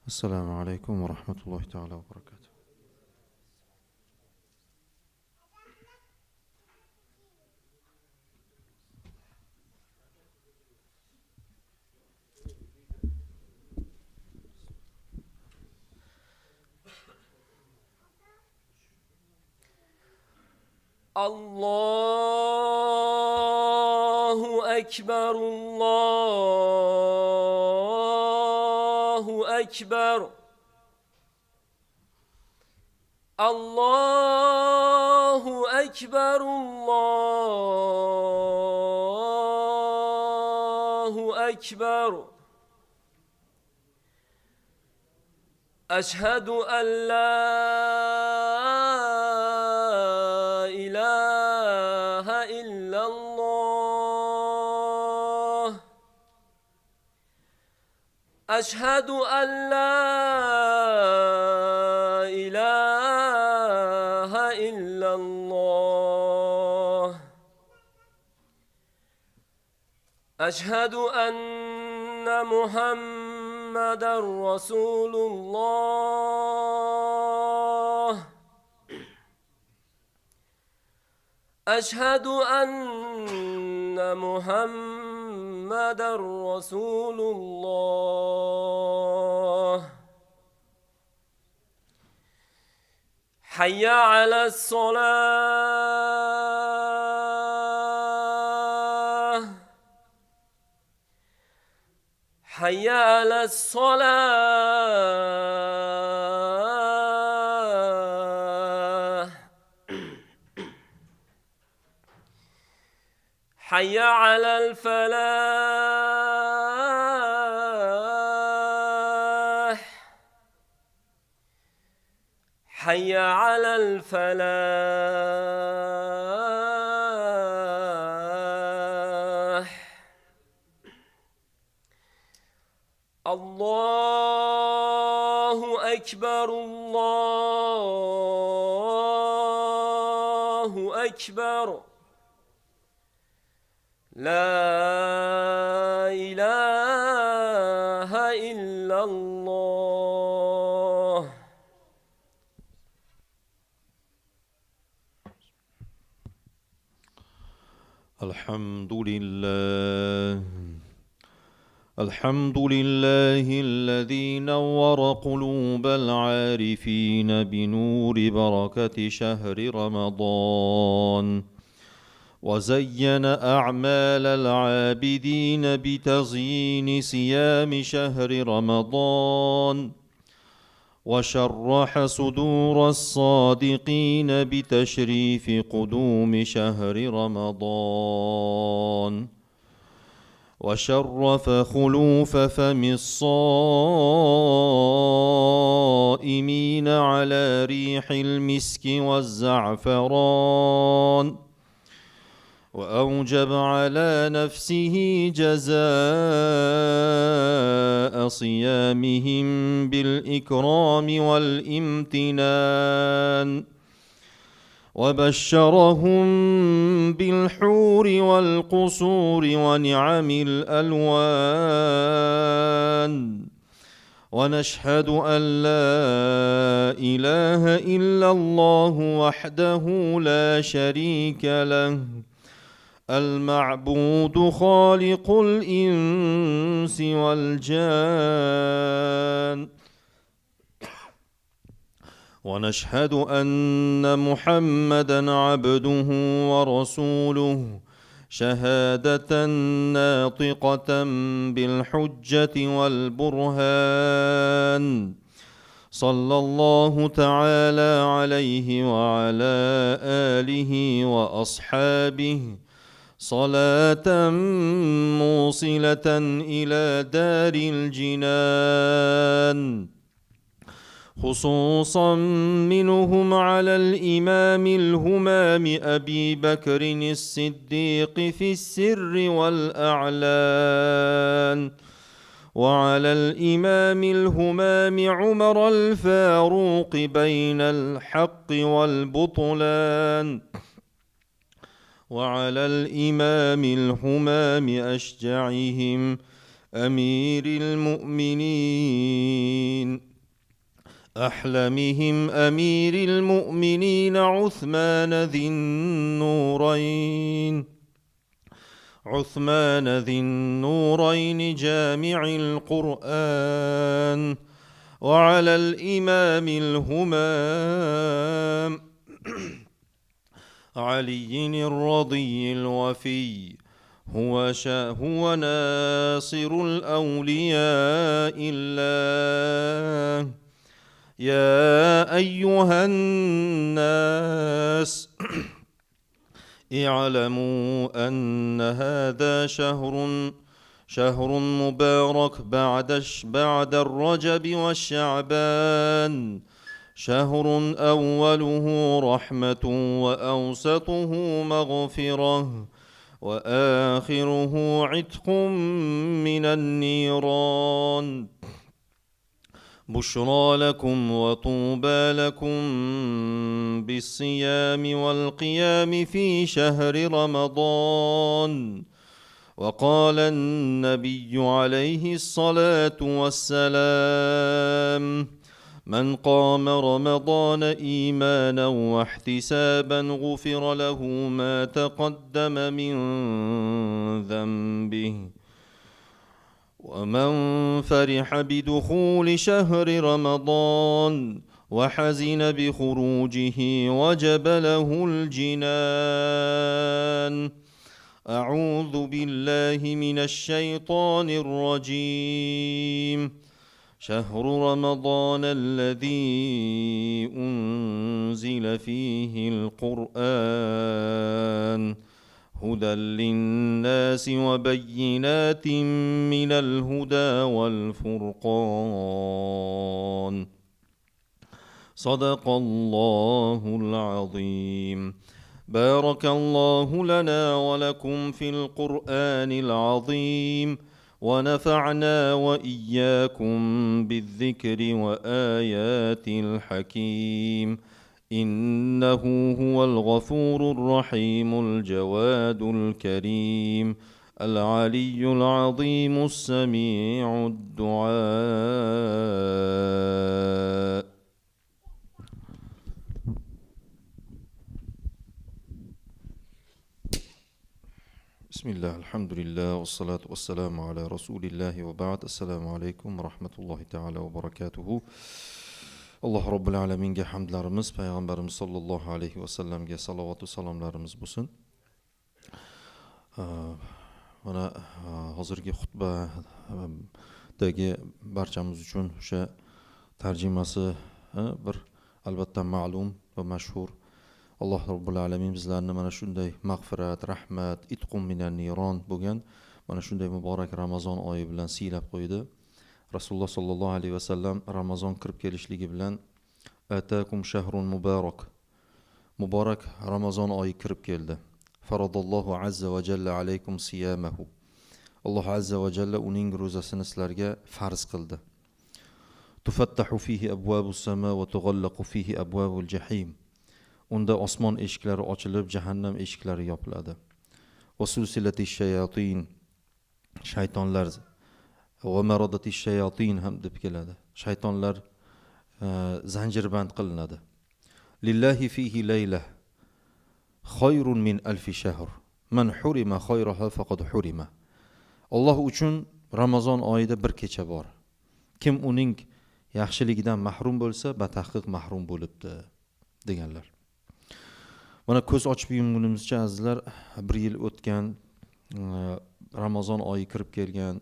السلام عليكم ورحمة الله تعالى وبركاته. الله أكبر الله أكبر الله أكبر الله أكبر أشهد أن لا إله إلا الله أشهد أن لا إله إلا الله أشهد أن محمدًا رسول الله أشهد أن محمدًا رسول الله حي على الصلاة حي على الصلاة حي على الفلاح حي على الفلاح الله أكبر الله أكبر لا إله إلا الله الحمد لله الحمد لله الذي نور قلوب العارفين بنور بركة شهر رمضان، وزين أعمال العابدين بتزيين صيام شهر رمضان، وشرح صدور الصادقين بتشريف قدوم شهر رمضان، وشرف خلوف فم الصائمين على ريح المسك والزعفران، وأوجب على نفسه جزاء صيامهم بالإكرام والامتنان، وبشرهم بالحور والقصور ونعم الألوان. ونشهد أن لا إله إلا الله وحده لا شريك له، المعبود خالق الإنس والجان. ونشهد أن محمدًا عبده ورسوله شهادة ناطقة بالحجة والبرهان، صلى الله تعالى عليه وعلى آله وأصحابه صلاة موصلة إلى دار الجنان، خصوصا منهم على الإمام الهمام أبي بكر الصديق في السر والأعلان، وعلى الإمام الهمام عمر الفاروق بين الحق والبطلان، وعلى الإمام الهمام أشجعهم أمير المؤمنين أحلمهم أمير المؤمنين عثمان ذي النورين جامع القرآن، وعلى الإمام الهمام علي الرضي الوفي، هو ناصر الأولياء الله. يا أيها الناس اعلموا أن هذا شهر مبارك بعد الرجب والشعبان، شهر أوله رحمة وأوسطه مغفرة وآخره عتق من النيران. بشرى لكم وطوبى لكم بالصيام والقيام في شهر رمضان. وقال النبي عليه الصلاة والسلام: من قام رمضان إيمانا واحتسابا غفر له ما تقدم من ذنبه. ومن فرح بدخول شهر رمضان وحزن بخروجه وجب له الجنان. أعوذ بالله من الشيطان الرجيم. شهر رمضان الذي أنزل فيه القرآن هدى للناس وبينات من الهدى والفرقان. صدق الله العظيم. بارك الله لنا ولكم في القرآن العظيم، ونفعنا وإياكم بالذكر وآيات الحكيم. إنه هو الغفور الرحيم الجواد الكريم العلي العظيم السميع الدعاء. بسم الله، الحمد لله، والصلاة والسلام على رسول الله، وبعد. السلام عليكم ورحمة الله تعالى وبركاته. Alloh Robbil Alaminga hamdlarimiz, payg'ambarimiz sollallohu alayhi va sallamga salovat va salomlarimiz bo'lsin. Mana hozirgi xutbadagi barchamiz uchun o'sha tarjimasi bir albatta ma'lum va mashhur. Alloh Robbil Alamin bizlarni mana shunday mag'firat, rahmat, itqum minan niron bo'lgan mana shunday muborak Ramazon oyi bilan siylab qo'ydi. Rasululloh sollallohu alayhi vasallam Ramazon kirib kelishligi bilan atakum shahrun muborak Ramazon oyi kirib keldi. Faradallohu azza va jalla alaykum siyamahu. Alloh azza va jalla uning ro'zasini sizlarga farz qildi. Tufattahu fihi abwabus sama va tughallaqu fihi abwabul jahim. Unda osmon eshiklari ochilib, jahannam eshiklari yopiladi. Va sulsilatish shayatin, shaytonlar va maradatish shayatin ham deb keladi. Shaytonlar zanjirband qilinadi. Lillahi fihi layla khayrun min alfi shahr. Man hurima khayraha faqad hurima. Alloh uchun Ramazon oyida bir kecha bor. Kim uning yaxshiligidan mahrum bo'lsa, batahqiq mahrum bo'libdi deganlar. Mana ko'z ochib yumgunimizcha azizlar, bir yil o'tgan, Ramazon oyi kirib kelgan,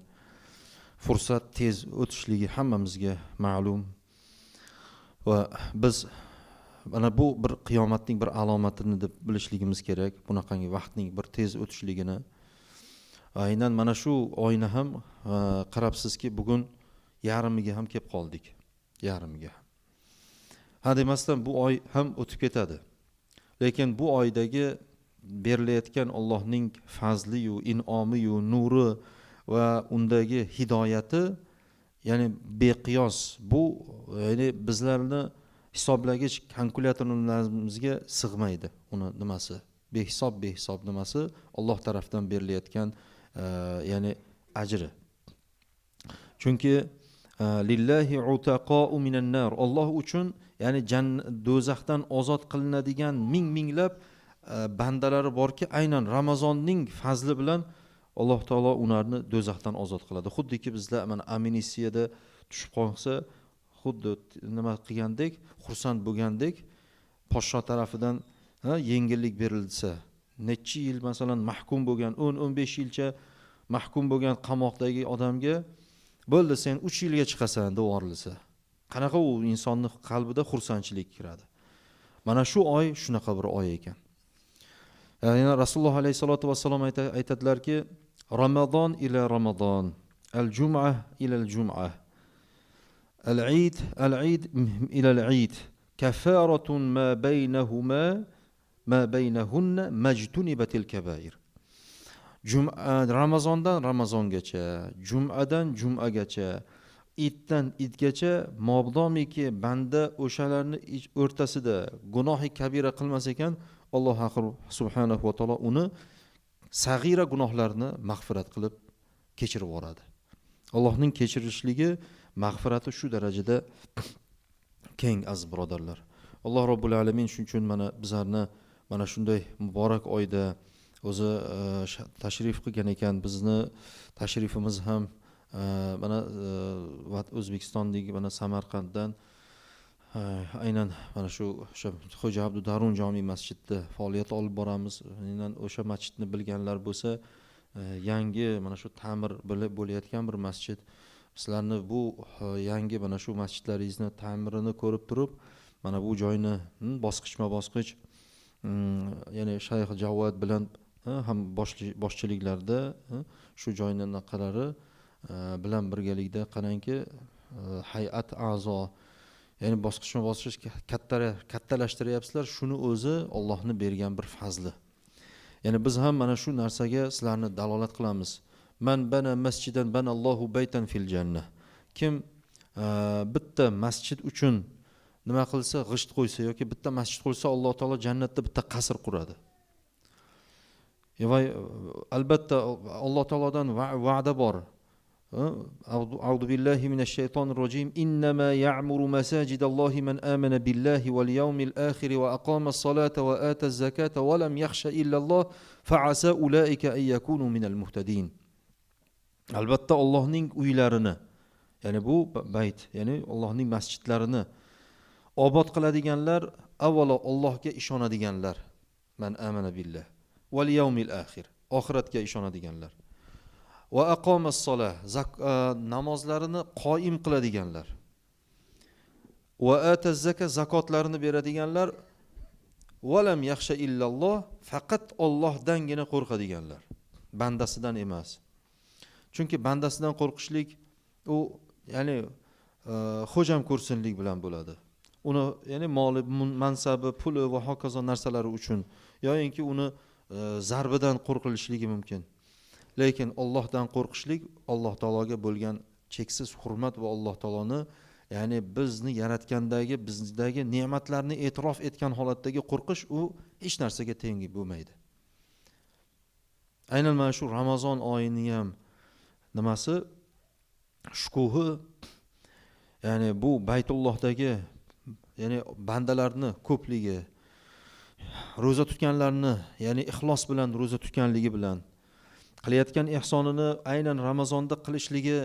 fursat tez o'tishligi hammamizga ma'lum. Va biz mana bu bir qiyomatning bir alomatini deb bilishligimiz kerak. Bunaqangi vaqtning bir tez o'tishligini. Aynan mana shu oyni ham qarabsizki, bugun yarimiga ham kelib qoldik. Yarimiga. Ha demasdan bu oy ham o'tib ketadi. Lekin bu oydagi berilayotgan Allohning fazli yu in'omi yu nuri va undagi hidoyati ya'ni beqiyos. Bu ya'ni bizlarni hisoblagich kalkulyatorlarimizga sig'maydi. Uni nimasi? Behisob nimasi? Alloh tarafdan berilayotgan ya'ni ajri. Chunki lillahi utaqo'u minan nar. Alloh uchun, ya'ni do'zaxdan ozod qilinadigan minglab bandalari borki, aynan Ramazonning fazli bilan Alloh taolo ularni do'zaxdan ozod qiladi. Xuddiki bizlar mana amnistiyada tushib qolsa, xuddi nima qilgandek, xursand bo'lgandek, podsho tarafidan yengillik berilsa, necha yil masalan mahkum bo'lgan, 10-15 yilcha mahkum bo'lgan qamoqdagi odamga bo'ldi sen 3 yilga chiqasan deb yuborilsa, qanaqa u insonning qalbida xursandchilik kiradi. Mana shu oy shunaqa bir oy ekan. Yani Rasululloh alayhisolatu vassalom aytadilarki, Ramazon ila Ramazon, al-jum'ah ila al-jum'ah, al-eid ila al-eid, kafaratun ma baynahunna majtunibatil kabair. Ramazondan Ramazongacha, Jum'adan Jum'agacha, Iddan Idgacha mobdomiki banda o'shalarni o'rtasida gunohi kabira qilmas ekan, Alloh subhanahu va taolo uni sag'ira gunohlarni mag'firat qilib kechirib yuboradi. Allohning kechirishligi, mag'firati shu darajada keng aziz birodarlar. Alloh Robbul alamin shuning uchun mana bizlarni mana shunday muborak oyda o'zi tashrif qilgan ekan. Bizni tashrifimiz ham mana O'zbekistondagi mana Samarqanddan aynan mana shu Xo'ja Abdu Darun jami masjidida faoliyat olib boramiz. Aynan o'sha masjidni bilganlar bo'lsa, yangi mana shu ta'mir bo'layotgan bir masjid. Sizlarni bu yangi mana shu masjidlaringizni ta'mirini ko'rib turib, mana bu joyni bosqichma-bosqich, ya'ni Shayx Javod bilan ham boshchiliklarda shu joyni naqalari bilan birgalikda qarangki, hay'at a'zo, ya'ni bosqichma-bosqich kattalashtiryapsizlar. Shuni o'zi Allohning bergan bir fazli. Ya'ni biz ham mana shu narsaga sizlarni dalolat qilamiz. Man bana masjidan banallohu baytan fil jannah. Kim bitta masjid uchun nima qilsa, g'isht qo'ysa yoki bitta masjid qo'ysa, Alloh taolo jannatda bitta qasr quradi. Albatta Alloh taolodan va'da bor. A'udhu billahi minash shaytonir rojim. Innama ya'muru masajidallohi man amana billahi wal yawmil akhir wa aqama as-salata wa ata az-zakata wa lam yakhsha illa Allah fa'asa ulaika an yakunu minal muhtadin. Albatta Allohning uylarini, ya'ni bu bayt, ya'ni Allohning masjidlarini obod qiladiganlar avvalo Allohga ishonadiganlar, man amana billah val yawmil akhir, oxiratga ishonadiganlar. Va aqomas solah, namozlarini qoyim qiladiganlar. Va ataz zakat, zakotlarini beradiganlar. Va lam yaxsha illalloh, faqat Allohdangina qo'rqadiganlar, bandasidan emas. Chunki bandasidan qo'rqishlik u ya'ni xo'jam ko'rsinlik bilan bo'ladi. Uni ya'ni moli, mansabi, puli va hokazo narsalari uchun yo'inki uni zarbidan qo'rqilishligi mumkin. Lekin Allohdan qo'rqishlik, Alloh taologa bo'lgan cheksiz hurmat va Alloh taoloni, ya'ni bizni yaratgandagi, bizdagi ne'matlarni e'tirof etgan holatdagi qo'rqish, u hech narsaga tengi bo'lmaydi. Aynan mana shu Ramazon oyini ham nimasi shukuhi, ya'ni bu Baytullohdagi, ya'ni bandalarni ko'pligi, roza tutganlarni, ya'ni ixlos bilan roza tutganligi bilan qilayotgan ihsonini aynan Ramazonda qilishligi,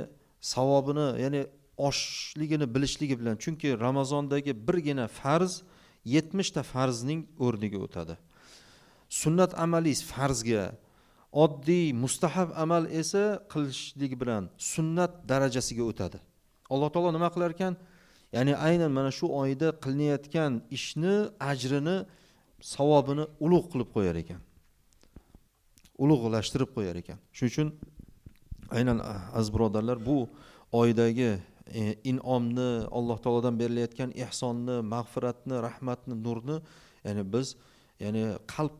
savobini, ya'ni oshligini bilishligi bilan. Chunki Ramazondagi birgina farz 70 ta farzning o'rniga o'tadi. Sunnat amali farzga, oddiy mustahab amal esa qilishlik bilan sunnat darajasiga o'tadi. Alloh taolo nima qilar ekan? Ya'ni aynan mana shu oyda qilinayotgan ishni, ajrini, savobini ulug' qilib qo'yar ekan. Ulug'lashtirib qo'yar ekan. Shuning uchun aynan aziz birodarlar, bu oydagi in'omni, Alloh taolodan berilayotgan ihsonni, mag'firatni, rahmatni, nurni, ya'ni biz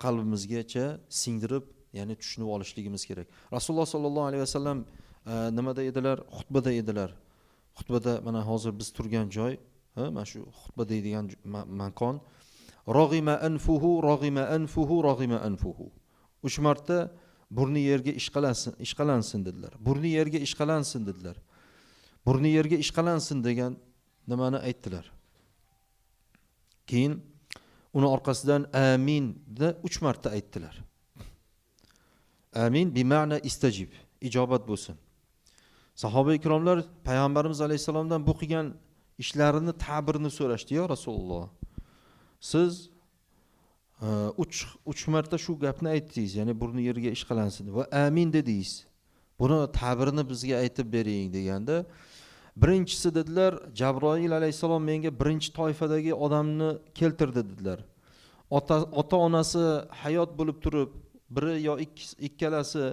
qalbimizgacha singdirib, ya'ni tushunib olishligimiz kerak. Rasululloh sollallohu alayhi vasallam nimada edilar? Xutbada edilar. Xutbada mana hozir biz turgan joy, mana shu xutba deydigan makon, rog'ima anfuhu. 3 marta burni yerga ishqalansin dedilar. Burni yerga ishqalansin dedilar. burni yerga ishqalansin degan nimani aytdilar. Keyin uni orqasidan amin de 3 marta aytdilar. Amin bi ma'na istajib, ijobat bo'lsin. Sahoba ikromlar payg'ambarimiz alayhisalomdan bu qilgan ishlarini ta'birini so'rashdi. Ya Rasululloh, siz 3 marta shu gapni aytdingiz, ya'ni burni yerga ishqalansin va amin dedingiz. Buni ta'birini bizga aytib bering deganda, birinchisi dedilar, Jabroil alayhisalom menga birinchi toifadagi odamni keltirdi dedilar. Ota-onasi hayot bo'lib turib, biri yo ikkalasi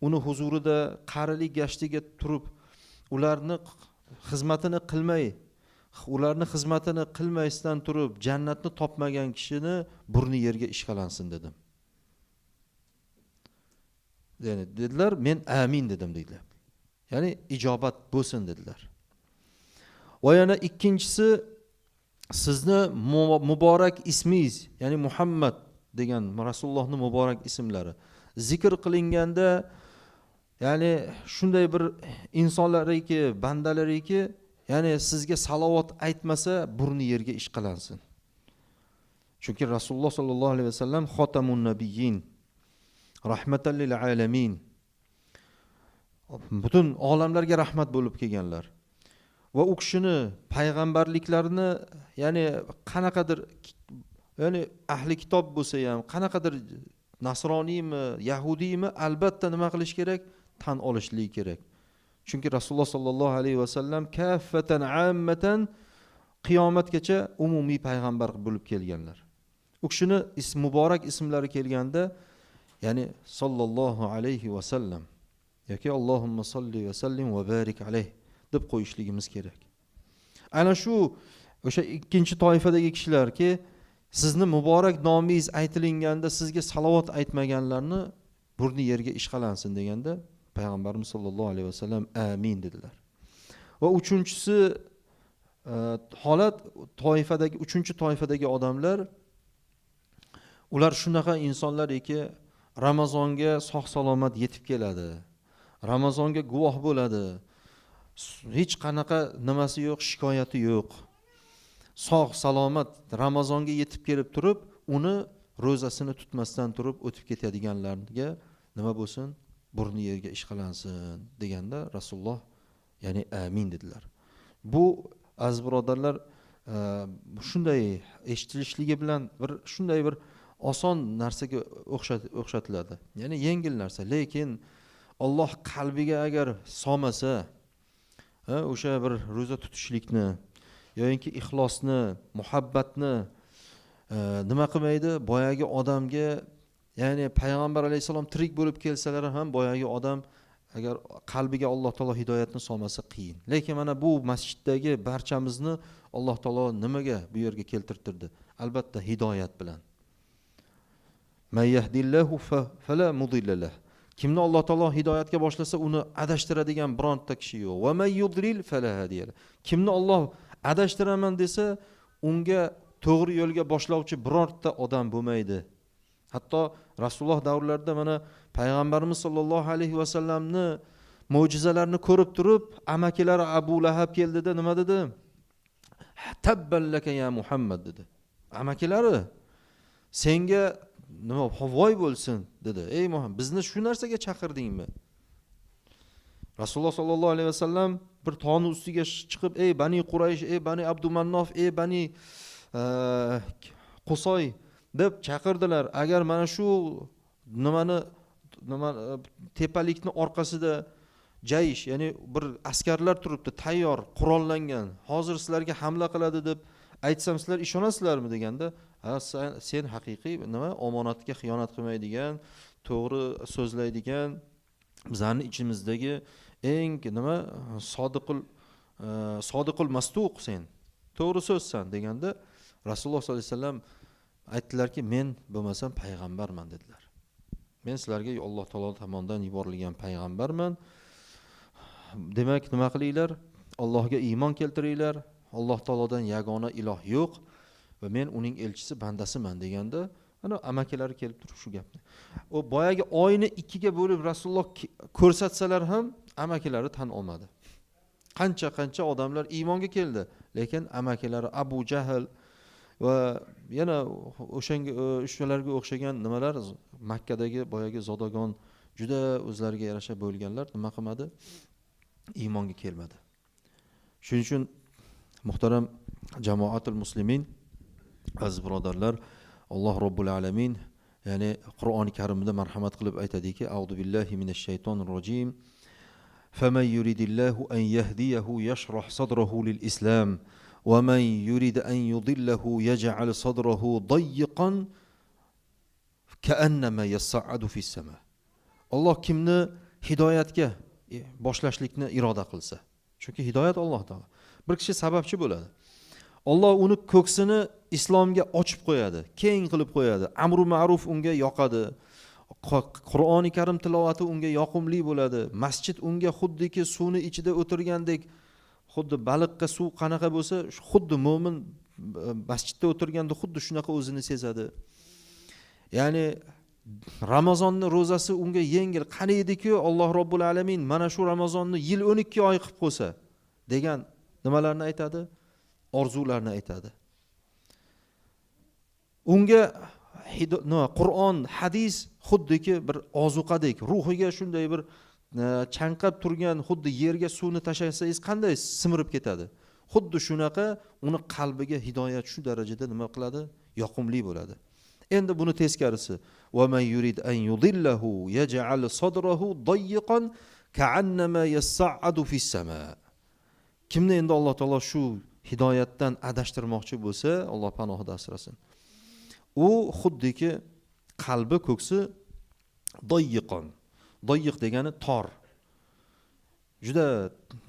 uni huzurida qarilik gashtiga turib, ularni xizmatini qilmaydan turib jannatni topmagan kishini burni yerga ishqalansin dedim. Yani dedilar, men amin dedim dedilar. Ya'ni ijobat bo'lsin dedilar. Va yana ikkinchisi, sizni muborak ismingiz, ya'ni Muhammad degan Rasulullohning muborak ismlari zikr qilinganda, ya'ni shunday bir insonlariki, bandalariki, ya'ni sizga salovat aytmasa burni yerga ishqalansin. Chunki Rasululloh sallallohu alayhi vasallam xotamun nabiyyin, rahmatan lil alamin, butun olamlarga rahmat bo'lib kelganlar. Va u kishini payg'ambarliklarini, ya'ni qanaqadir, ya'ni ahli kitob bo'lsa ham, qanaqadir nasroniymi, yahudiymi, albatta nima qilish kerak? Tan olishlik kerak. Chunki Rasululloh sallallohu alayhi vasallam kaffatan ammatan qiyomatgacha umumiy payg'ambar bo'lib kelganlar. U kishini muborak ismlari kelganda, ya'ni sallallohu alayhi vasallam yoki Allohumma salli va sallim va barik alayh deb qo'yishligimiz kerak. Ana shu o'sha ikkinchi toifadagi kishilarki, sizni muborak nomingiz aytilganda sizga salovat aytmaganlarni burni yerga ishqalansin deganda payg'ambarimiz sollallohu alayhi vasallam amin dedilar. Va uchinchisi holat, uchinchi toifadagi odamlar, ular shunaqa insonlarki, Ramazonga sog' salomat yetib keladi. Ramazonga guvoh bo'ladi. Hech qanaqa nimasi yo'q, shikoyati yo'q. Sog' salomat Ramazonga yetib kelib turib, uni ro'zasini tutmasdan turib o'tib ketadiganlarga nima bo'lsin? Burni yerga ishqalansin deganda Rasululloh ya'ni amin dedilar. Bu aziz birodarlar, shunday eshitilishligi bilan shunday bir oson narsaga o'xshatiladi. Ya'ni yengil narsa, lekin Alloh qalbiga agar solmasa, o'sha bir ro'za tutishlikni yoki ixlosni, muhabbatni nima qilmaydi? Boyagi odamga, ya'ni payg'ambar alayhisalom tirik bo'lib kelsalar ham boyagi odam agar qalbiga Alloh taolo hidoyatni solmasa qiyin. Lekin mana bu masjiddagi barchamizni Alloh taolo nimaga bu yerga keltirtirdi? Albatta hidoyat bilan. May yahdillahu fala mudilla lah. Kimni Alloh taolo hidoyatga boshlasa, uni adashtiradigan bironta kishi yo'q. Va may yudlil fala hadiya lah. Kimni Alloh adashtiraman desa, unga to'g'ri yo'lga boshlovchi birorta odam bo'lmaydi. Hatto Rasululloh davrlarida mana payg'ambarimiz sollallohu alayhi vasallamni mo'jizalarini ko'rib turib, amakilari Abu Lahab keldida nima dedi? Tabballaka ya Muhammad dedi. Amakilari senga nima voy bo'lsin dedi. Ey Muhammad, bizni shu narsaga chaqirdingmi? Rasululloh sollallohu alayhi vasallam bir tog'ning ustiga chiqib, ey Bani Quraysh, ey Bani Abdumannof, ey Bani Qusoy deb chaqirdilar. Agar mana shu tepalikni orqasida jayish, ya'ni bir askarlar turibdi, tayyor, qurollangan, hozir sizlarga hamla qiladi deb aytsam sizlar ishonasizlarmi deganda, sen haqiqiy omonatga xiyonat qilmaydigan, to'g'ri so'zlaydigan, bizning ichimizdagi eng sodiqul masduq, sen to'g'ri so'zsan deganda, Rasululloh sollallohu alayhi vasallam aytdilarki, men bo'lmasam payg'ambarman dedilar. Men sizlarga Alloh taolo tomonidan yuborilgan payg'ambarman. Demak, nima qilinglar? Allohga iymon keltiringlar. Alloh taolodan yagona iloh yo'q va men uning elchisi, bandasiman deganda, ana amakilari kelib turib shu gapni. O boyagi oyni ikkiga bo'lib Rasululloh ko'rsatsalar ham amakilari tan olmadi. qancha odamlar iymonga keldi, lekin amakilari Abu Jahl va yana o'shalarga o'xshagan nimalar Makkadagi boyagi zodagon juda o'zlariga yarasha bo'lganlar nima qilmadi? Iymonga kelmadi. Shuning uchun muhtaram jamoatul muslimin, aziz birodarlar, Alloh Robbul alamin ya'ni Qur'oni Karimda marhamat qilib aytadiki: A'udhu billahi minash shaytonir rojim. فَمَنْ يُرِدِ اللَّهُ أَنْ يَهْدِيَهُ يَشْرَحْ صَدْرَهُ لِلْإِسْلَامِ وَمَنْ يُرِدْ أَنْ يُضِلَّهُ يَجْعَلْ صَدْرَهُ ضَيِّقًا كَأَنَّمَا يَصَّعَّدُ فِي السَّمَاءِ. Alloh kimni hidoyatga boshlashlikni iroda qilsa, chunki hidoyat Alloh taolo. Bir kishi sababchi bo'ladi. Alloh uni ko'ksini islomga ochib qo'yadi, keng qilib qo'yadi. Amru ma'ruf unga yoqadi. Qur'oni Karim tilovati unga yoqimli bo'ladi. Masjid unga xuddiki suvni ichida o'tirgandek, xuddi baliqqa suv qanaqa bo'lsa, xuddi mo'min masjidda o'tirganda xuddi shunaqa o'zini sezadi. Ya'ni Ramazonni ro'zasi unga yengil. Qani edi-ku Alloh Robbul alamin mana shu Ramazonni yil 12 oy qilib qo'ysa degan nimalarni aytadi? Orzularni aytadi. Unga Qur'on, hadis xuddiki bir ozuqadek, ruhiga shunday bir chanqab turgan, xuddi yerga suvni tashlasangiz qanday simirib ketadi. Xuddi shunaqa uni qalbiga hidoyat shu darajada nima qiladi? Yoqimli bo'ladi. Endi buni teskarisi: "Va man yurid an yudillahu yaj'al sadrahu dayyiqan ka'annama yas'adu fis sama." Kimni endi Alloh taolo shu hidoyatdan adashtirmoqchi bo'lsa, Alloh panohida asrasin. U xuddiki qalbi ko'ksi dayyiqon. Dayyiq degani tor. Juda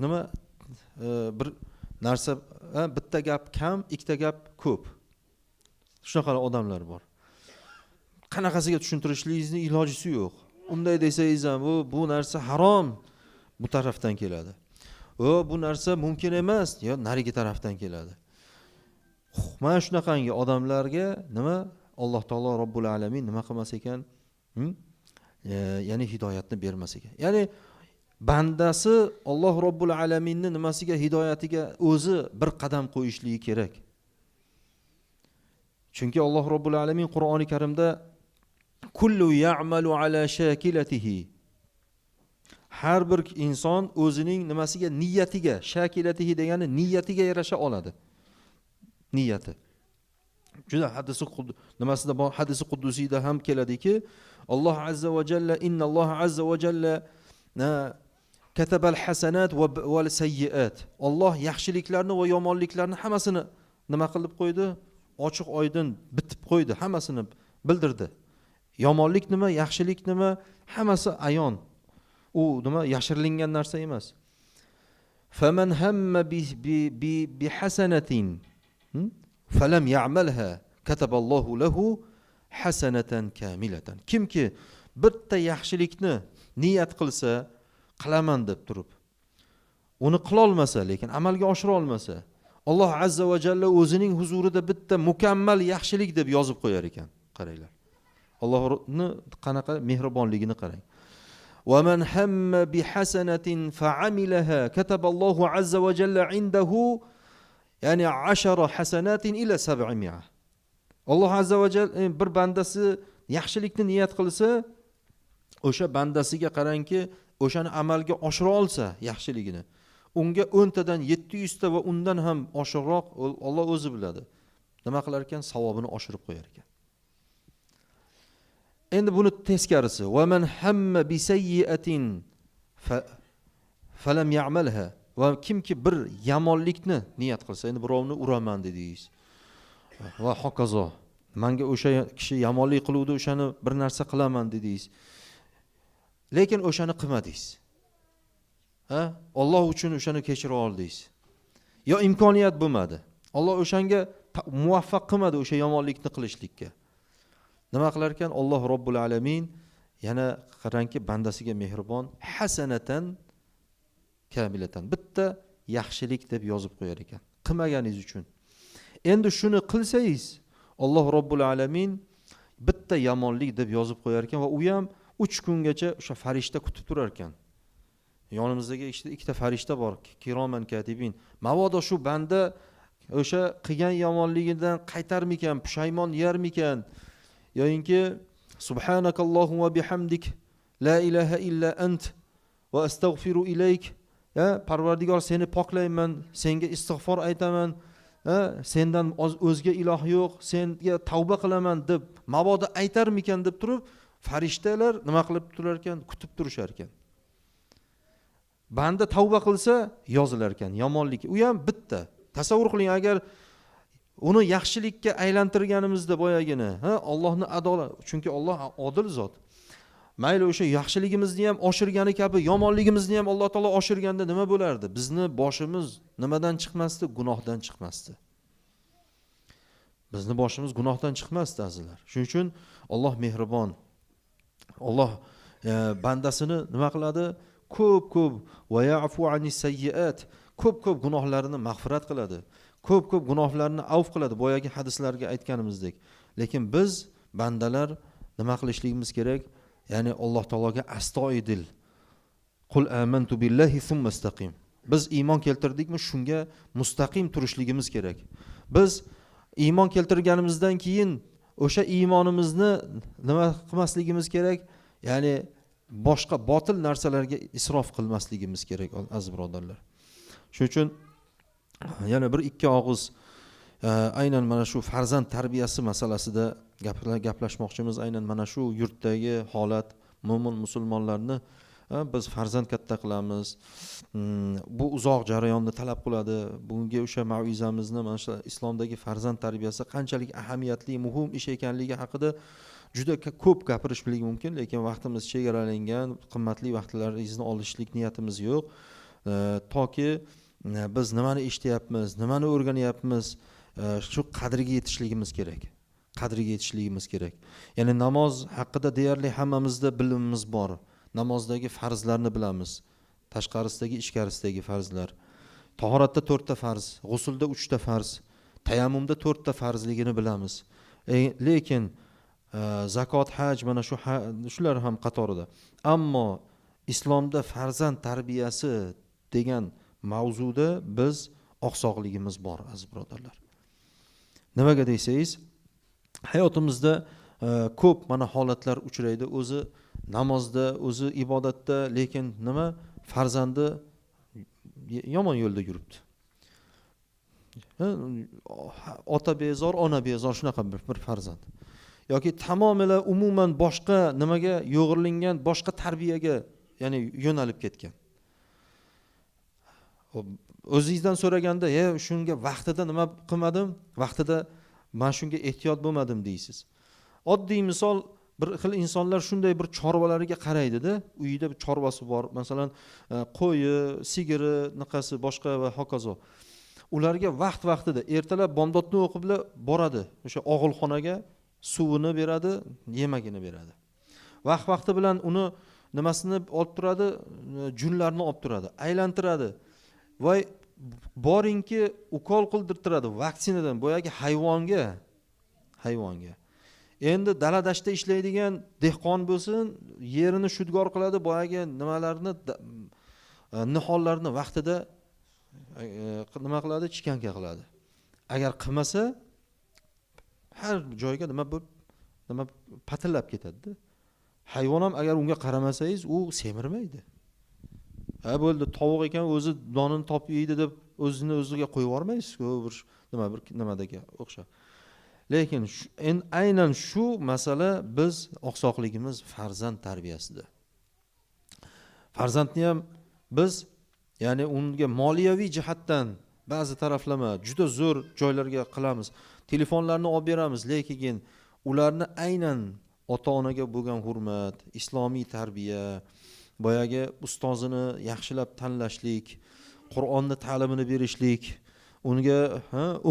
nima bir narsa bitta gap kam, ikkita gap ko'p. Shunaqa odamlar bor. Qanaqasiga tushuntirishligingizning ilojisi yo'q. Unday desangiz ham bu narsa harom bu tarafdan keladi. Bu narsa mumkin emas, yo narigi tarafdan keladi. Mana shunaqangi odamlarga nima Alloh taolo Robbul alamin nima qilmas ekan? Ya'ni hidoyatni bermas ekan. Ya'ni bandasi Alloh Robbul alaminning nimasiga, hidoyatiga o'zi bir qadam qo'yishligi kerak. Chunki Alloh Robbul alamin Qur'oni Karimda kullu ya'malu ala shakilatihi, har bir inson o'zining nimasiga, niyatiga, shakilatihi degani niyatiga yarasha oladi. Niyati. Juda hadisi nimasida bor, hadisi qudusiyda ham keladiki, Alloh azza va jalla, inna Alloh azza va jalla katabal hasanat va sayyiat. Alloh yaxshiliklarni va yomonliklarni hammasini nima qilib qo'ydi? Ochiq oydin bitib qo'ydi, hammasini bildirdi. Yomonlik nima, yaxshilik nima, hammasi ayon. U nima yashiringan narsa emas. Faman hamma bi hasanatin falam ya'malha kataballohu lahu hasanatan kamilatan. Kimki bitta yaxshilikni niyat qilsa, qilaman deb turib, uni qila olmasa, lekin amalga oshira olmasa, Alloh azza va jalla o'zining huzurida bitta mukammal yaxshilik deb yozib qo'yar ekan. Qaranglar. Allohning qanaqa mehribonligini qarang. Wa man hamma bi hasanatin fa'amilaha kataballohu azza va jalla indahu ya'ni 10 hasanatin ila 700. Alloh azza va jalla bir bandasi yaxshilikni niyat qilsa, o'sha bandasiga qarangki, o'shani amalga oshira olsa yaxshiligini, unga 10 tadan 700 ta va undan ham oshiqroq Alloh o'zi biladi. Nima qilar ekan? Savobini oshirib qo'yar ekan. Endi buni teskarisi: "Va man hamma bi sayyi'atin falam ya'malha." Va kimki bir yomonlikni niyat qilsa, endi birovni uraman dedingiz va hokazo, menga o'sha kishi yomonlik qiluvdi, o'shani bir narsa qilaman dedingiz. Lekin o'shani qilmadingiz. Alloh uchun o'shani kechira oldingiz. Yo imkoniyat bo'lmadi. Alloh o'shanga muvaffaq qilmadi o'sha yomonlikni qilishlikka. Nima qilar ekan? Alloh Robbul alamin yana qarangki bandasiga mehribon, hasanatan kamilatan, bitta yaxshilik deb yozib qo'yar ekan, qilmaganingiz uchun. Endi shuni qilsangiz, Alloh Robbul alamin bitta yomonlik deb yozib qo'yar ekan va u ham 3 kungacha o'sha farishta kutib turar ekan. Yonimizdagi ikkita farishta bor, kiroman katibin. Mabodo shu banda o'sha qilgan yomonligidan qaytarmikan, pushaymon yermikan, yo'inki subhanakallohu va bihamdik la ilaha illa ant va astagfiru ilayk. Parvardigor, seni poklayman, senga istig'for aytaman, sendan o'zga iloh yo'q, senga tavba qilaman deb mabodo aytarmikan deb turib, farishtalar nima qilib turar ekan? Kutib turishar ekan. Banda tavba qilsa yozilar ekan yomonlik. U ham bitta. Tasavvur qiling, agar uni yaxshilikka aylantirganimizda boyagini, Allohning adolat, chunki Alloh odil zot. Mayli o'sha yaxshiligimizni ham oshirgani kabi yomonligimizni ham Alloh taolo oshirganda nima bo'lardi? Bizni boshimiz nimadan chiqmasdi? Gunohdan chiqmasdi. Bizni boshimiz gunohdan chiqmasdi azizlar. Shuning uchun Alloh mehribon. Alloh bandasini nima qiladi? Ko'p va ya'fu anis sayyiat, ko'p gunohlarini mag'firat qiladi. Ko'p gunohlarni avf qiladi, boyagi hadislarga aytganimizdek. Lekin biz bandalar nima qilishligimiz kerak? Ya'ni Alloh taologa astoydil. Qul amantu billahi thumma istaqim. Biz iymon keltirdikmi, shunga mustaqim turishligimiz kerak. Biz iymon keltirganimizdan keyin o'sha iymonimizni nima qilmasligimiz kerak? Ya'ni boshqa botil narsalarga isrof qilmasligimiz kerak, aziz birodarlar. Shuning uchun yana bir ikki og'iz aynan mana shu farzand tarbiyasi masalasida gaplashmoqchimiz. Aynan mana shu yurtdagi holat, mo'min musulmonlarni biz farzand katta qilamiz. Bu uzoq jarayonni talab qiladi. Bunga o'sha mav'izamizni mana shu islomdagi farzand tarbiyasi qanchalik ahamiyatli, muhim ish ekanligi haqida juda ko'p gapirishlik mumkin, lekin vaqtimiz chegaralangan, qimmatli vaqtlaringizni olishlik niyatimiz yo'q. Toki biz nimani eshityapmiz, nimani o'rganyapmiz, shu qadriga yetishligimiz kerak. Qadriga yetishligimiz kerak. Ya'ni namoz haqida deyarli hammamizda bilimimiz bor. Namozdagi farzlarni bilamiz. Tashqarisidagi, ichkarisidagi farzlar. Tahoratda 4 ta farz, g'usulda 3 ta farz, tayammumda 4 ta farzligini bilamiz. Lekin zakot, haj mana shular ham qatorida. Ammo islomda farzand tarbiyasi degan mavzuda biz oqsoqligimiz bor, aziz birodarlar. Nimaga desangiz, hayotimizda ko'p mana holatlar uchraydi, o'zi namozda, o'zi ibodatda, lekin nima? Farzandi yomon yo'lda yuribdi. Ota bezor, ona bezor, shunaqa bir farzand. Yoki tamomila umuman boshqa nimaga yo'g'irlingan, boshqa tarbiyaga, ya'ni yo'nalib ketgan. O'zingizdan so'raganda, shunga vaqtida nima qilmadim? Vaqtida men shunga ehtiyot bo'lmadim deysiz. Oddiy misol, bir xil insonlar shunday bir chorvalariga qaraydi-da, uyida bir chorvasi bor, masalan, qo'yi, sigiri, niqasi, boshqa va hokazo. Ularga vaqtida ertalab bomdodni o'qib boradi, o'sha og'ilxonaga suvini beradi, yemagini beradi. Vaqti bilan uni nimasini olib turadi, junlarni olib turadi, aylantiradi. Va boringki ukol qildirtiradi vaksinadan, boyagi hayvonga. Endi dala-dashta ishlaydigan dehqon bo'lsin, yerini shudgor qiladi, boyagi nimalarni, nihollarni vaqtida nima qiladi? Chikanka qiladi. Agar qilmasa, har joyga nima patillab ketadi-da. Hayvon ham agar unga qaramasangiz, u semirmaydi. Bo'ldi, tovuq ekan, o'zi donini topib yeydi deb o'ziga qo'yib yubormaysiz-ku, bir nimadagi o'xshab. Lekin aynan shu masala biz oqsoqligimiz farzand tarbiyasida. Farzandni ham biz, ya'ni unga moliyaviy jihatdan ba'zi taraflama juda zo'r joylarga qilamiz. Telefonlarni olib beramiz, lekin ularni aynan ota-onaga bo'lgan hurmat, islomiy tarbiya, boyagi ustozini yaxshilab tanlashlik, Qur'onni ta'limini berishlik, unga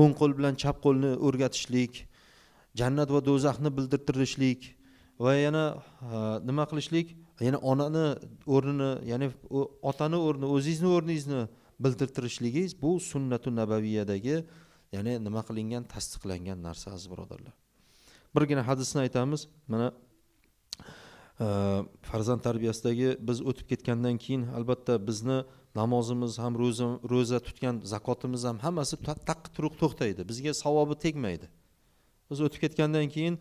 o'ng qo'l bilan chap qo'lni o'rgatishlik, jannat va do'zaxni bildirtirishlik va yana nima qilishlik? Yana onani o'rnini, ya'ni otani o'rni, o'zingizning o'rningizni bildirtirishligingiz bu sunnatun nabaviyadagi, ya'ni nima qilingan, tasdiqlangan narsa, aziz birodarlar. Birgina hadisni aytamiz. Mana farzand tarbiyasidagi biz o'tib ketgandan keyin albatta bizni namozimiz ham, ro'za tutgan zakotimiz ham hammasi taqqa turuq to'xtaydi. Bizga savobi tegmaydi. Biz o'tib ketgandan keyin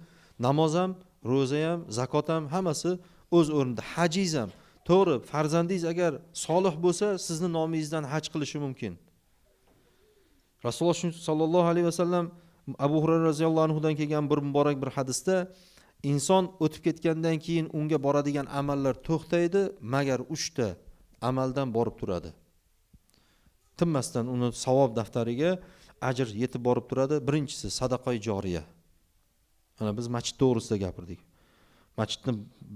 namoz ham, ro'za ham, zakot ham hammasi o'z o'rnida. Hajiz ham. To'g'ri, farzandingiz agar solih bo'lsa, sizni nomingizdan haj qilishi mumkin. Rasululloh sollallohu alayhi vasallam Abu Hurayra roziyallohu anhudan kelgan bir muborak bir hadisda inson o'tib ketgandan keyin unga boradigan amallar to'xtaydi, magar 3 ta amaldan borib turadi. Tinmasdan uni savob daftariga ajr yetib borib turadi. Birinchisi sadaqai joriya. Ana biz masjid to'g'risida gapirdik. Masjidni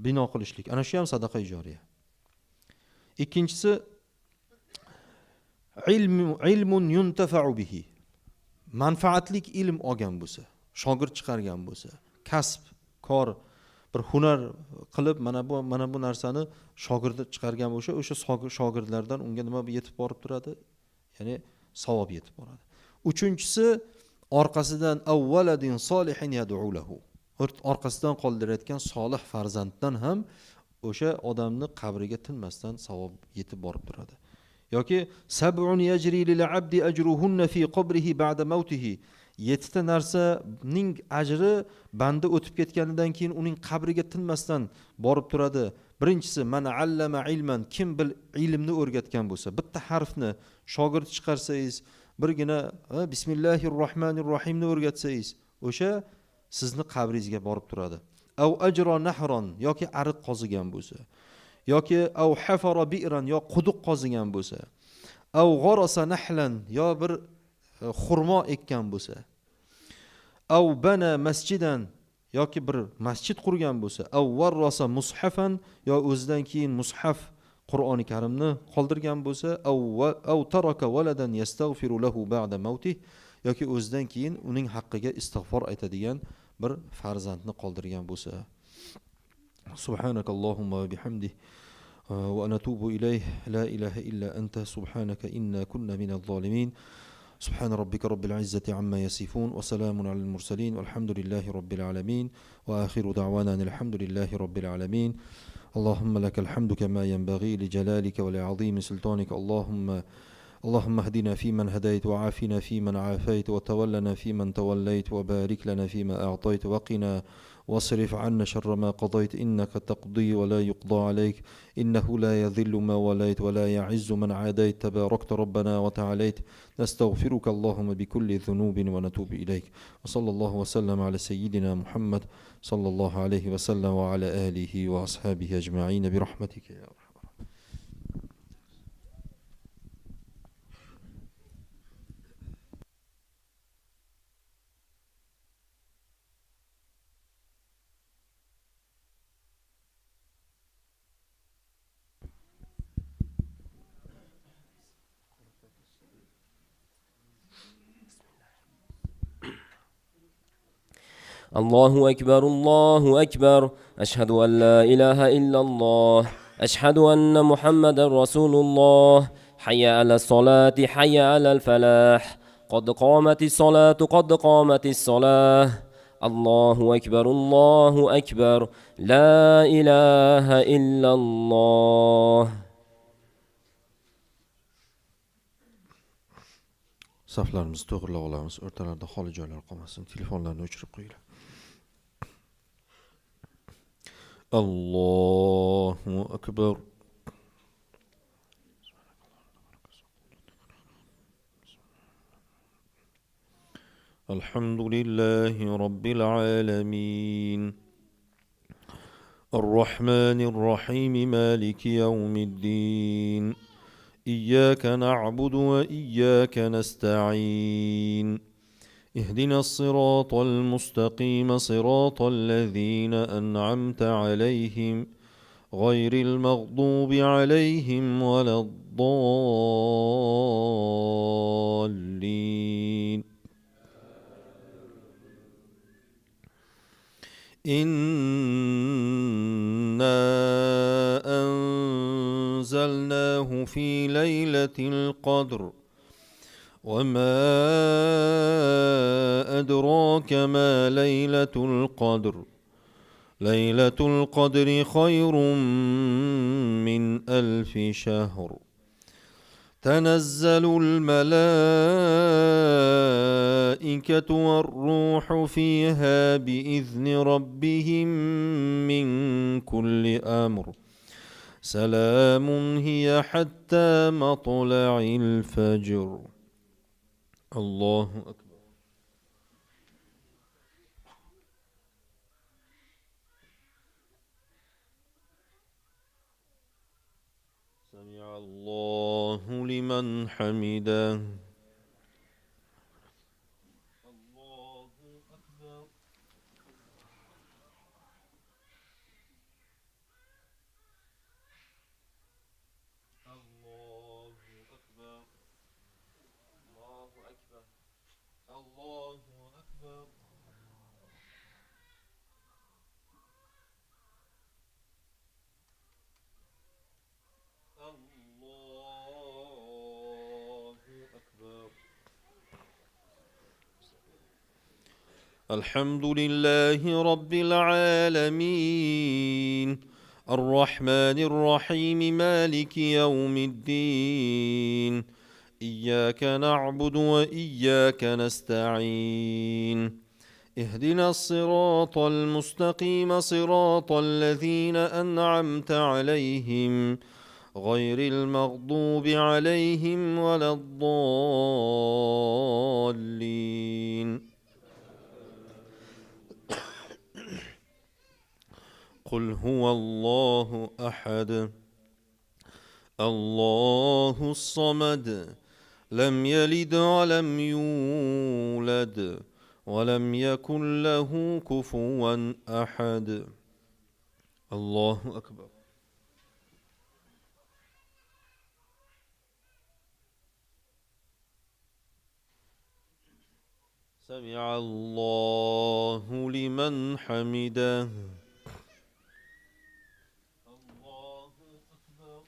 bino qilishlik. Ana shu ham sadaqai joriya. Ikkinchisi ilmun yuntafa'u bihi. Manfaatlik ilm olgan bo'lsa, shogird chiqargan bo'lsa, kasb, kor, bir hunar qilib mana bu narsani shogirdi chiqargan bo'lsa, o'sha shogirdlardan unga nima yetib borib turadi? Ya'ni savob yetib boradi. Uchinchisi orqasidan avvaladin solihin yad'u lahu. Orqasidan qoldirayotgan solih farzanddan ham o'sha odamni qabriga tinmasdan savob yetib borib turadi. Yoki sab'un yajri lil abdi ajruhunna fi qabrihi ba'da mawtihi. 7 ta narsaning ajri banda o'tib ketganidan keyin uning qabriga tinmasdan borib turadi. Birinchisi man allama ilman, kim bil ilmni o'rgatgan bo'lsa, bitta harfni shogird chiqarsangiz, birgina bismillahirrohmanirrohimni o'rgatsangiz, o'sha sizni qabringizga borib turadi. Aw ajra nahron, yoki ariq qozigan bo'lsa, yoki aw hafara bi'ran, yo quduq qozigan bo'lsa, aw gharasa nahlan, yo bir xurmo ekkan bo'lsa, aw bana masjidan, yoki bir masjid qurgan bo'lsa, aw warrasa mushafan, yo o'zidan keyin mushaf Qur'oni Karimni qoldirgan bo'lsa, aw taraka waladan yastaghfiru lahu ba'da mawtih, yoki o'zidan keyin uning haqqiga istig'for aytadigan bir farzandni qoldirgan bo'lsa. Subhanakallohumma va bihamdih wa natubu ilayh, la ilaha illa anta subhanaka inna kunna minadh zalimin. Subhan rabbika rabbil izzati amma yasifun wa salamun alal mursalin walhamdulillahi rabbil alamin wa akhiru da'wana alhamdulillahi rabbil alamin. اللهم لك الحمد كما ينبغي لجلالك ولعظيم سلطانك. اللهم اهدنا فيمن هديت، وعافنا فيمن عافيت، وتولنا فيمن توليت، وبارك لنا فيما أعطيت، وقنا واصرف عنا شر ما قضيت، إنك تقضي ولا يقضى عليك، إنه لا يذل ما وليت ولا يعز من عاديت، تباركت ربنا وتعاليت. نستغفرك اللهم بكل ذنوب ونتوب إليك. وصلى الله وسلم على سيدنا محمد صلى الله عليه وسلم وعلى آله وأصحابه أجمعين برحمتك يا رب. الله أكبر الله أكبر، أشهد أن لا إله إلا الله، أشهد أن محمد رسول الله، حي على الصلاة حي على الفلاح، قد قامت الصلاة قد قامت الصلاة. الله أكبر الله أكبر، لا إله إلا الله. Saflarimizni to'g'rilab olamiz. O'rtalarda xoli joylar qolmasin. Telefonlarni o'chirib qo'yinglar. Allahu akbar. Alhamdulillahi rabbil alamin. Ar-Rahmanir Rahim, Maliki yawmiddin. إياك نعبد وإياك نستعين. اهدنا الصراط المستقيم، صراط الذين أنعمت عليهم غير المغضوب عليهم ولا الضالين. إنا أنزلناه في ليلة القدر، وما أدراك ما ليلة القدر، ليلة القدر خير من 1000 شهر. تنزل الملائكة والروح فيها بإذن ربهم من كل أمر. سلام هي حتى مطلع الفجر. الله أكبر. سمع الله لمن حمده. الله أكبر. الله أكبر. الله أكبر. الله أكبر. الله أكبر. الحمد لله رب العالمين الرحمن الرحيم مالك يوم الدين. إياك نعبد وإياك نستعين. اهدنا الصراط المستقيم صراط الذين أنعمت عليهم غير المغضوب عليهم ولا الضالين. قل هو الله أحد الله الصمد لم يلد ولم يولد ولم يكن له كفوا أحد. الله أكبر. سمع الله لمن حمده. الله أكبر.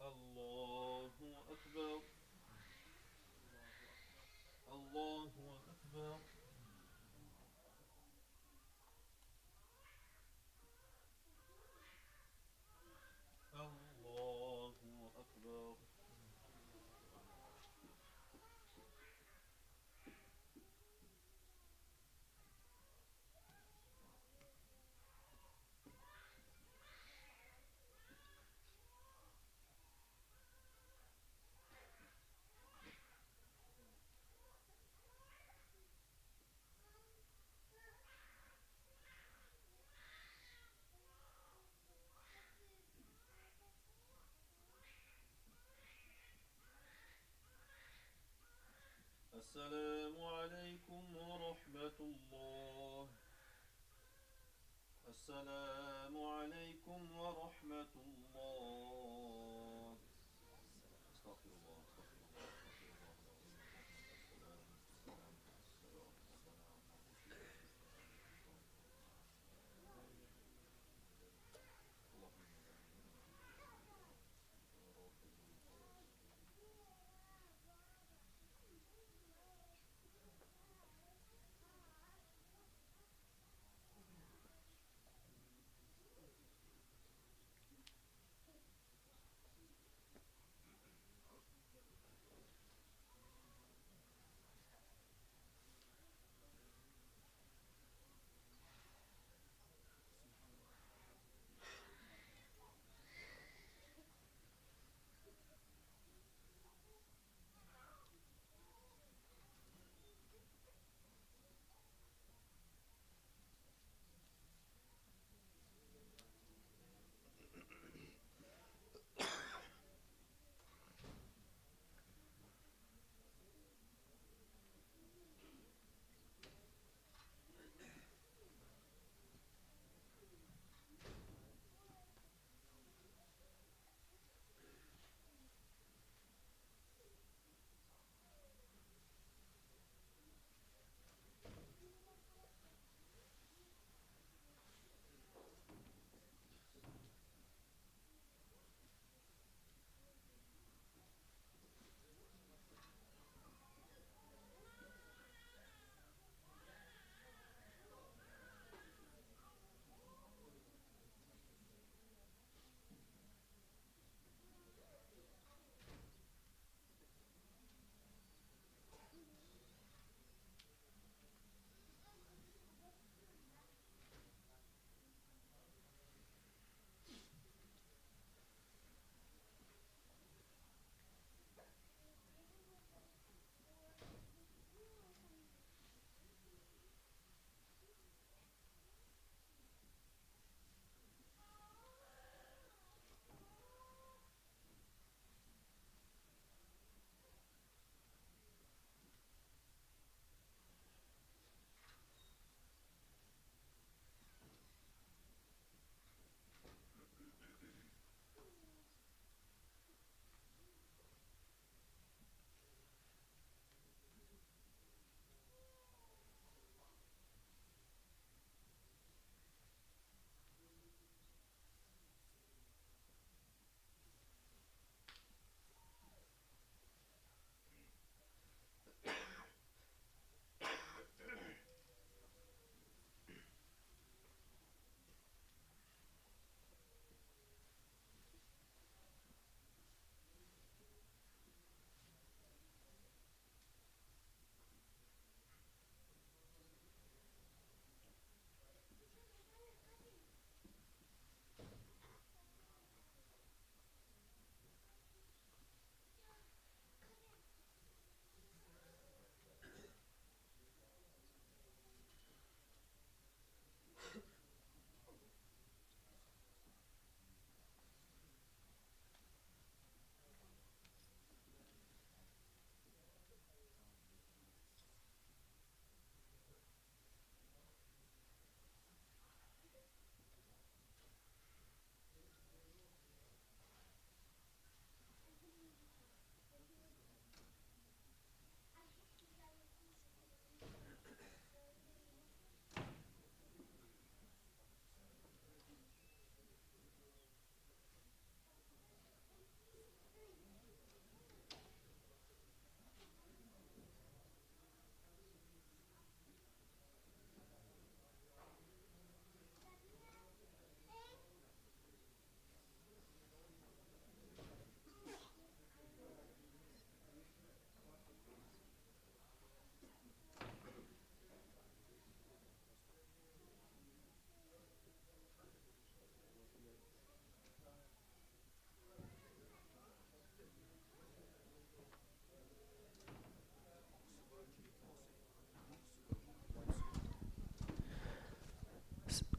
الله أكبر. الله أكبر. الله أكبر. السلام عليكم ورحمة الله. السلام عليكم ورحمة الله. استغفر الله.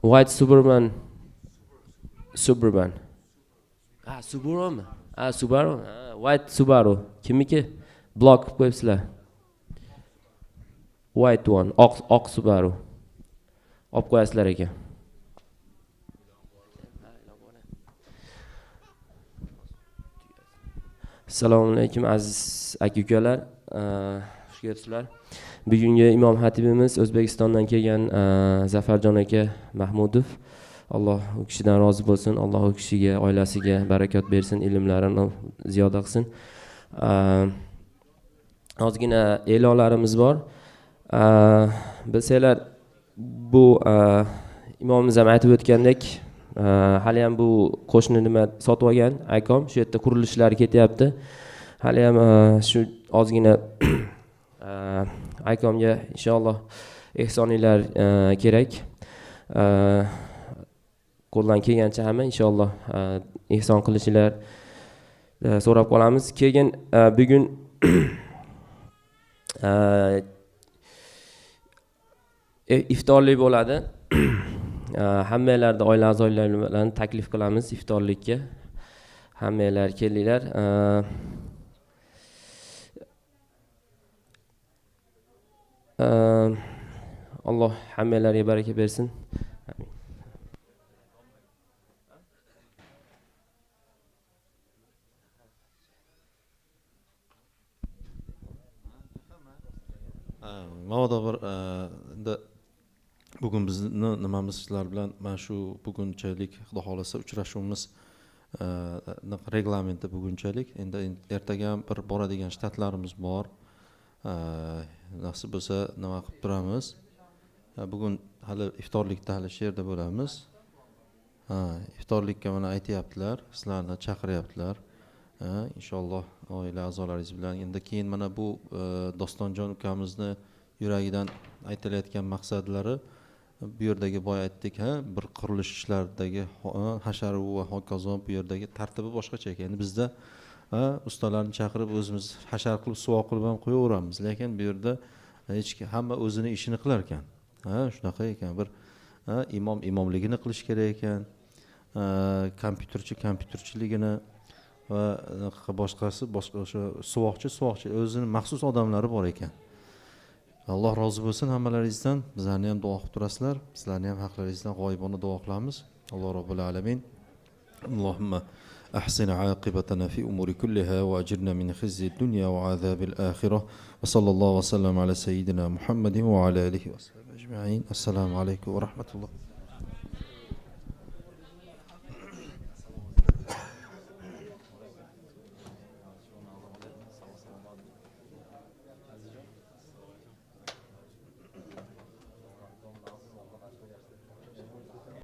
White Superman. Superman. Subaru'mi? Subaru. White Subaru. Kimniki? Block qilib qo'yibsizlar. White one. Oq Subaru. Olib qo'yasizlar ekan. Assalomu alaykum aziz aka-ukalar. Xush kelibsizlar. Bugungi imom xatibimiz O'zbekistondan kelgan Zafarjon aka Mahmudov. Alloh u kishidan rozi bo'lsin. Alloh u kishiga, oilasiga barakot bersin, ilmlarini ziyoda qilsin. Ozgina e'lonlarimiz bor. Bilsanglar, bu imomimiz ham aytib o'tgandek, hali ham bu qo'shni nima sotib olgan akom, shu yerda qurilishlari ketyapti. Hali ham shu ozgina akomga inshaalloh ehsoninglar kerak. Qo'ldan kelgancha hamma inshaalloh ehson qilishinglar so'rab qolamiz. Keyin bugun iftorlik bo'ladi. Hammalarni oila a'zolari bilan taklif qilamiz iftorlikka. Hammalar kelinglar. Alloh hammalarga baraka bersin. Amin. Mavoda bir bugun bizni nimamiz sizlar bilan mana shu bugunchalik xudo xolasa uchrashuvimiz reglamenti bugunchalik. Endi ertaga ham bir boradigan shtatlarimiz bor. Nasib bo'lsa nima qilib turamiz. Bugun hali iftorlikda hali shu yerda bo'lamiz. Iftorlikka mana aytyaptilar, sizlarni chaqiryaptilar. Inshaalloh oila a'zolaringiz bilan endi keyin mana bu Dostonjon ukamizni yuragidan aytilayotgan maqsadlari bu yerdagi boya aytdik, bir qurilish ishlaridagi hashar va hokazo bu yerdagi tartibi boshqacha ekan. Endi bizda ustalarni chaqirib o'zimiz hashar qilib suvoq qilib ham qo'yaveramiz, lekin bu yerda hech hamma o'zini ishini qilar ekan. Shunaqa ekan, bir imomligini qilish kerak ekan, kompyuterchiligini va boshqasi o'sha suvoqchi o'zini maxsus odamlari bor ekan. Alloh rozi bo'lsin hammalaringizdan. Bizlarni ham duo qilib turasizlar. Sizlarni ham haqlaringizdan g'oyibona duo qilamiz. Alloh robbil alamin. Allohumma ahsin aqibatana fi umuri kulliha wa ajirna min khizyi dunya wa azabil akhirah. Va sallallohu va sallam ala sayyidina Muhammadin wa ala alihi wa sahbihi ajma'in. Assalomu alaykum va rahmatulloh.